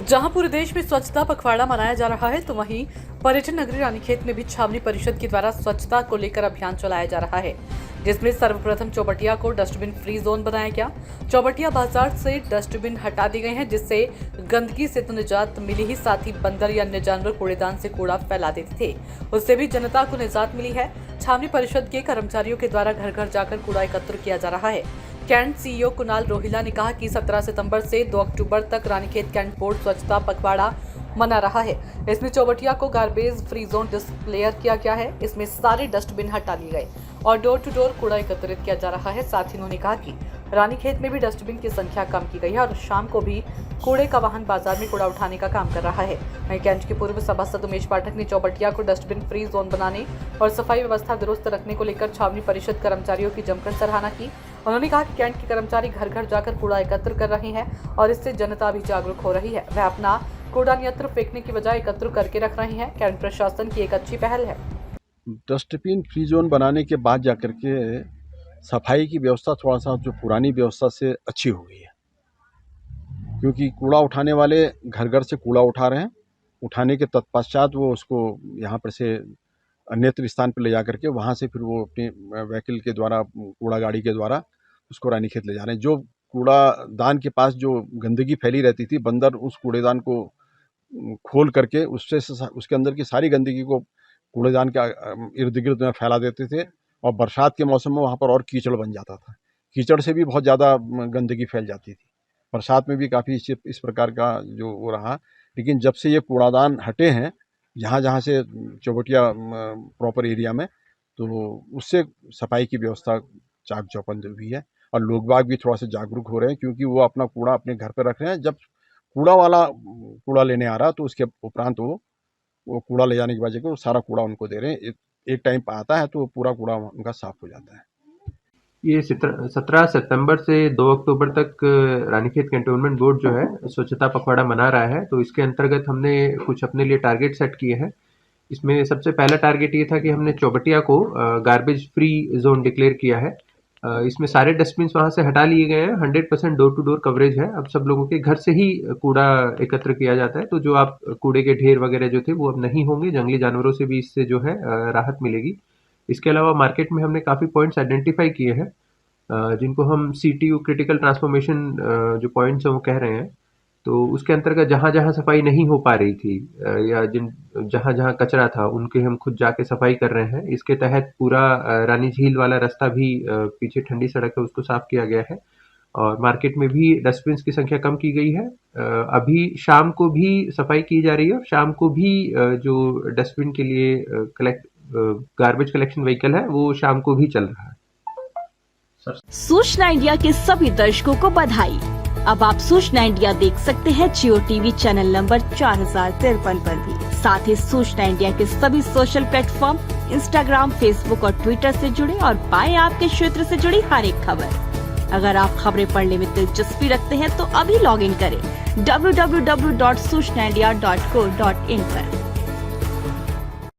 जहां पूरे देश में स्वच्छता पखवाड़ा मनाया जा रहा है, तो वहीं पर्यटन नगरी रानीखेत में भी छावनी परिषद के द्वारा स्वच्छता को लेकर अभियान चलाया जा रहा है, जिसमें सर्वप्रथम चौबटिया को डस्टबिन फ्री जोन बनाया गया। चौबटिया बाजार से डस्टबिन हटा दिए गए हैं, जिससे गंदगी से तो निजात मिली ही, साथ ही बंदर या अन्य जानवर कूड़ेदान से कूड़ा फैला देते थे, उससे भी जनता को निजात मिली है। छावनी परिषद के कर्मचारियों के द्वारा घर घर जाकर कूड़ा एकत्र किया जा रहा है। कैंट सीईओ कुणाल रोहिला ने कहा कि 17 सितंबर से 2 अक्टूबर तक रानीखेत कैंट बोर्ड स्वच्छता पखवाड़ा मना रहा है। इसमें चौबटिया को गार्बेज फ्री जोन डिक्लेयर किया गया है। इसमें सारे डस्टबिन हटा लिए गए और डोर टू डोर कूड़ा एकत्रित किया जा रहा है। साथ ही उन्होंने कहा कि रानीखेत में भी डस्टबिन की संख्या कम की गई है और शाम को भी कूड़े का वाहन बाजार में कूड़ा उठाने का काम कर रहा है। वहीं कैंट के पूर्व सभासद उमेश पाठक ने चौबटिया को डस्टबिन फ्री जोन बनाने और सफाई व्यवस्था दुरुस्त रखने को लेकर छावनी परिषद कर्मचारियों की जमकर सराहना की। उन्होंने कहा कि कैंट के कर्मचारी घर घर जाकर कूड़ा एकत्र कर रहे हैं और इससे जनता भी जागरूक हो रही है। वह अपना कूड़ा अन्यत्र फेंकने की बजाय एकत्र करके रख रहे हैं। कैंट प्रशासन की एक अच्छी पहल है। डस्टबिन फ्री जोन बनाने के बाद जाकर के सफाई की व्यवस्था थोड़ा सा जो पुरानी व्यवस्था से अच्छी हो गई है, क्योंकि कूड़ा उठाने वाले घर घर से कूड़ा उठा रहे हैं। उठाने के तत्पश्चात वो उसको यहाँ पर से अन्यत्र स्थान पर ले जा करके वहाँ से फिर वो अपने व्हीकल के द्वारा, कूड़ा गाड़ी के द्वारा उसको रानीखेत ले जा रहे हैं। जो कूड़ादान के पास जो गंदगी फैली रहती थी, बंदर उस कूड़ेदान को खोल करके उसके अंदर की सारी गंदगी को कूड़ेदान के इर्द गिर्द में फैला देते थे और बरसात के मौसम में वहाँ पर और कीचड़ बन जाता था। कीचड़ से भी बहुत ज़्यादा गंदगी फैल जाती थी। बरसात में भी काफ़ी इस प्रकार का जो वो रहा। लेकिन जब से ये कूड़ादान हटे हैं जहाँ जहाँ से चौबटिया प्रॉपर एरिया में, तो उससे सफाई की व्यवस्था चाक चौबंद हुई है और लोग बाग भी थोड़ा सा जागरूक हो रहे हैं, क्योंकि वो अपना कूड़ा अपने घर पर रख रहे हैं। जब कूड़ा वाला कूड़ा लेने आ रहा तो उसके उपरांत वो कूड़ा ले जाने की वजह से वो सारा कूड़ा उनको दे रहे हैं। एक टाइम पर आता है तो पूरा कूड़ा उनका साफ हो जाता है। ये 17 सितंबर से 2 अक्टूबर तक रानीखेत कैंटोनमेंट बोर्ड जो है स्वच्छता पखवाड़ा मना रहा है। तो इसके अंतर्गत हमने कुछ अपने लिए टारगेट सेट किए हैं। इसमें सबसे पहला टारगेट ये था कि हमने चौबटिया को गार्बेज फ्री जोन डिक्लेयर किया है। इसमें सारे डस्टबिन वहाँ से हटा लिए गए हैं। 100% डोर टू डोर कवरेज है। अब सब लोगों के घर से ही कूड़ा एकत्र किया जाता है। तो जो आप कूड़े के ढेर वगैरह जो थे वो अब नहीं होंगे। जंगली जानवरों से भी इससे जो है राहत मिलेगी। इसके अलावा मार्केट में हमने काफ़ी पॉइंट्स आइडेंटिफाई किए हैं, जिनको हम CTU क्रिटिकल ट्रांसफॉर्मेशन जो पॉइंट्स हैं वो कह रहे हैं। तो उसके अंतर्गत जहाँ जहाँ सफाई नहीं हो पा रही थी या जहाँ जहाँ कचरा था उनके हम खुद जाके सफाई कर रहे हैं। इसके तहत पूरा रानी झील वाला रास्ता भी पीछे ठंडी सड़क है उसको साफ किया गया है और मार्केट में भी डस्टबिन की संख्या कम की गई है। अभी शाम को भी सफाई की जा रही है और शाम को भी जो डस्टबिन के लिए गार्बेज कलेक्शन व्हीकल है वो शाम को भी चल रहा है। सूचना इंडिया के सभी दर्शकों को बधाई। अब आप सूचना इंडिया देख सकते हैं जियो टीवी चैनल नंबर 4053 पर भी। साथ ही सूचना इंडिया के सभी सोशल प्लेटफॉर्म इंस्टाग्राम, फेसबुक और ट्विटर से जुड़े और पाएं आपके क्षेत्र से जुड़ी हर एक खबर। अगर आप खबरें पढ़ने में दिलचस्पी रखते हैं तो अभी लॉग इन करें www.सूचनाindia.co.in पर।